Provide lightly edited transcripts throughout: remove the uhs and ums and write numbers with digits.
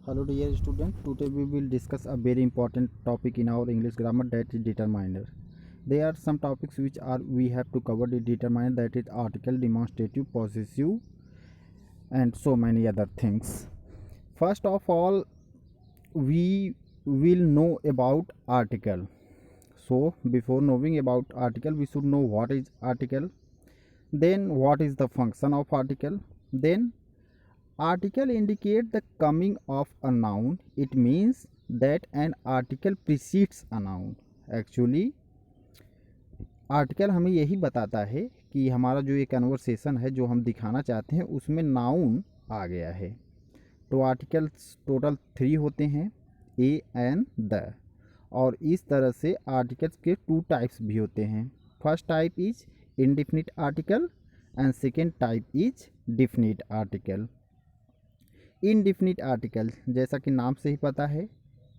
Hello dear student, today we will discuss a very important topic in our English grammar, that is determiner. There are some topics which we have to cover the determiner, that is article, demonstrative, possessive and so many other things. First of all, we will know about article. So before knowing about article, we should know what is article, then what is the function of article, then article indicate the coming of a noun. It means that an article precedes a noun. Actually article हमें यही बताता है कि हमारा जो ये conversation है जो हम दिखाना चाहते हैं उसमें नाउन आ गया है। तो आर्टिकल्स टोटल 3 होते हैं, ए एंड द, और इस तरह से आर्टिकल्स के 2 टाइप्स भी होते हैं। First type is indefinite article and second type is definite article. Indefinite article, जैसा कि नाम से ही पता है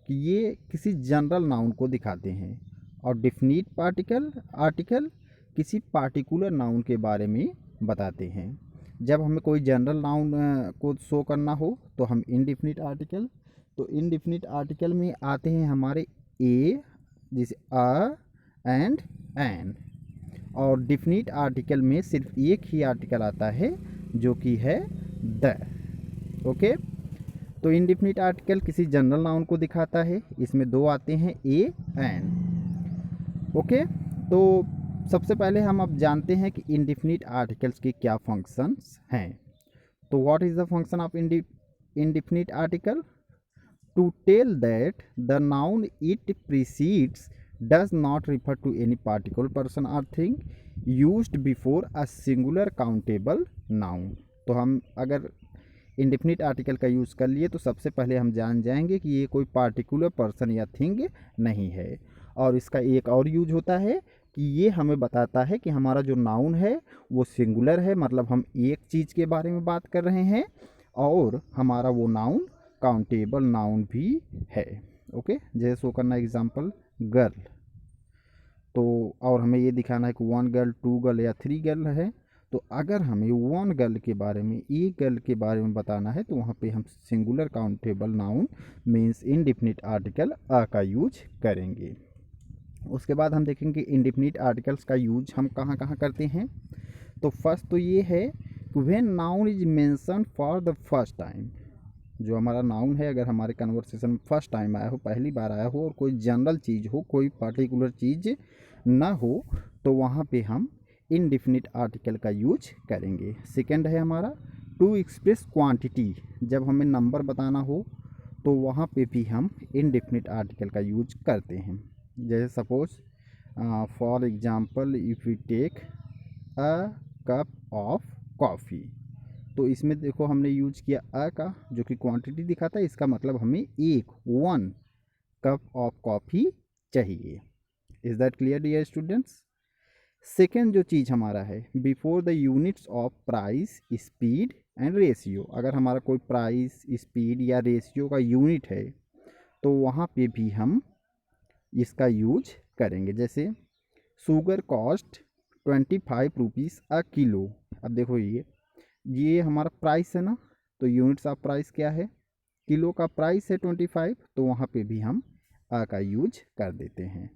कि ये किसी जनरल नाउन को दिखाते हैं, और डिफिनिट आर्टिकल किसी पार्टिकुलर नाउन के बारे में बताते हैं। जब हमें कोई जनरल नाउन को शो करना हो तो हम इनडिफिनिट आर्टिकल, तो इनडिफिनिट आर्टिकल में आते हैं हमारे ए, जैसे अ एंड एन, और डिफिनिट आर्टिकल में सिर्फ एक ही आर्टिकल आता है जो कि है द। ओके, तो इंडिफिनिट आर्टिकल किसी जनरल नाउन को दिखाता है। इसमें 2 आते हैं, ए एन। ओके, तो सबसे पहले हम अब जानते हैं कि इंडिफिनिट आर्टिकल्स के क्या फंक्शंस हैं। तो what is the function of indefinite article? To tell that the noun it precedes does not refer to any particular person और thing used before a singular countable noun. तो हम अगर indefinite article का use कर लिए तो सबसे पहले हम जान जाएंगे कि ये कोई पार्टिकुलर पर्सन या थिंग नहीं है। और इसका एक और यूज होता है कि ये हमें बताता है कि हमारा जो नाउन है वो सिंगुलर है, मतलब हम एक चीज़ के बारे में बात कर रहे हैं, और हमारा वो नाउन काउंटेबल नाउन भी है। ओके, जैसे शो करना एग्जाम्पल गर्ल, तो और हमें ये दिखाना है कि 1 गर्ल, 2 गर्ल या 3 गर्ल है। तो अगर हमें 1 गर्ल के बारे में, एक गर्ल के बारे में बताना है तो वहाँ पे हम singular countable noun means indefinite article a का यूज करेंगे। उसके बाद हम देखेंगे इंडिफिनिट आर्टिकल्स का यूज हम कहाँ कहाँ करते हैं। तो फर्स्ट तो ये है when noun is mention for the first time. जो हमारा नाउन है अगर हमारे कन्वर्सेशन में फर्स्ट टाइम आया हो, पहली बार आया हो, और कोई जनरल चीज़ हो, कोई पर्टिकुलर चीज़ ना हो, तो वहाँ पे हम इनडिफिनिट आर्टिकल का यूज करेंगे। सेकंड है हमारा टू एक्सप्रेस क्वांटिटी। जब हमें नंबर बताना हो तो वहाँ पे भी हम इनडिफिनिट आर्टिकल का यूज करते हैं। जैसे suppose for example if we take a cup of coffee, तो इसमें देखो हमने यूज किया अ का, जो कि क्वांटिटी दिखाता है। इसका मतलब हमें 1 कप ऑफ कॉफ़ी चाहिए। Is that clear dear students? Second जो चीज़ हमारा है before the units of price, speed and ratio. अगर हमारा कोई प्राइस, स्पीड या रेशियो का यूनिट है तो वहाँ पे भी हम इसका यूज करेंगे। जैसे sugar cost 25 rupees a kilo. अब देखो ये हमारा प्राइस है ना, तो यूनिट्स ऑफ प्राइस क्या है, किलो का प्राइस है 25, तो वहाँ पे भी हम अ का यूज कर देते हैं।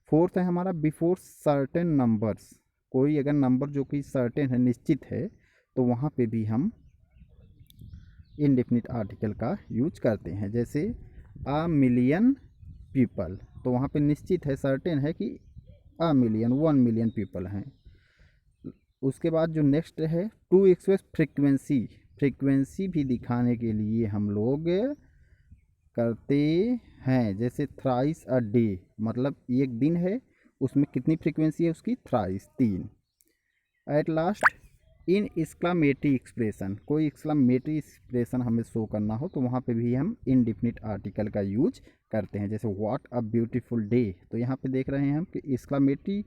फोर्थ है हमारा बिफोर सर्टेन नंबर्स। कोई अगर नंबर जो कि सर्टेन है, निश्चित है, तो वहाँ पे भी हम इंडेफिनिट आर्टिकल का यूज करते हैं। जैसे अ मिलियन पीपल, तो वहाँ पे निश्चित है, सर्टेन है कि अ मिलियन, 1 मिलियन पीपल हैं। उसके बाद जो नेक्स्ट है टू एक्सप्रेस फ्रीक्वेंसी। फ्रीक्वेंसी भी दिखाने के लिए हम लोग करते हैं। जैसे थ्राइस अ डे, मतलब एक दिन है, उसमें कितनी फ्रीक्वेंसी है उसकी, thrice, 3। At last in exclamatory expression, कोई एक्सक्लामेटरी एक्सप्रेशन हमें शो करना हो तो वहाँ पे भी हम इनडिफिनिट आर्टिकल का यूज करते हैं। जैसे व्हाट अ ब्यूटीफुल डे, तो यहाँ पे देख रहे हैं हम कि एक्सक्लामेटरी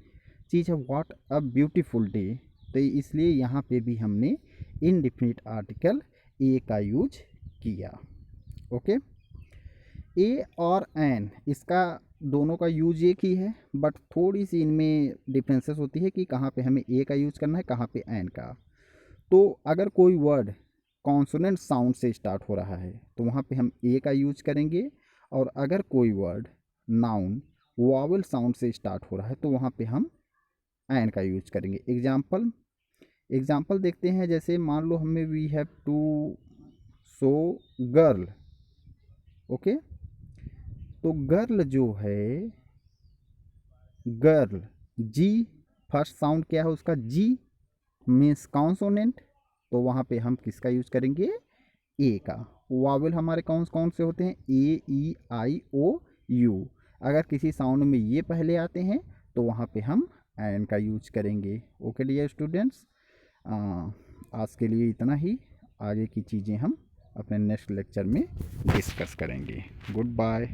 चीज़ है व्हाट अ ब्यूटीफुल डे, तो इसलिए यहाँ पे भी हमने इनडिफिनिट आर्टिकल ए का यूज किया। ओके, ए और एन, इसका दोनों का यूज एक ही है, बट थोड़ी सी इनमें डिफरेंसेस होती है कि कहाँ पे हमें ए का यूज करना है, कहाँ पे एन का। तो अगर कोई वर्ड कॉन्सोनेंट साउंड से स्टार्ट हो रहा है तो वहाँ पे हम ए का यूज करेंगे, और अगर कोई वर्ड नाउन वॉवल साउंड से स्टार्ट हो रहा है तो वहाँ पे हम एन का यूज करेंगे। एग्जाम्पल देखते हैं, जैसे मान लो हमें we have to so girl, okay, तो गर्ल जो है, गर्ल जी फर्स्ट साउंड क्या है उसका, जी मीन्स कॉन्सोनेंट, तो वहाँ पे हम किसका यूज करेंगे, ए का। वावेल हमारे कौन कौन से होते हैं, ए ई आई ओ यू, अगर किसी साउंड में ये पहले आते हैं तो वहाँ पे हम एन का यूज करेंगे। ओके डियर स्टूडेंट्स, आज के लिए इतना ही, आगे की चीज़ें हम अपने नेक्स्ट लेक्चर में डिस्कस करेंगे। Good bye.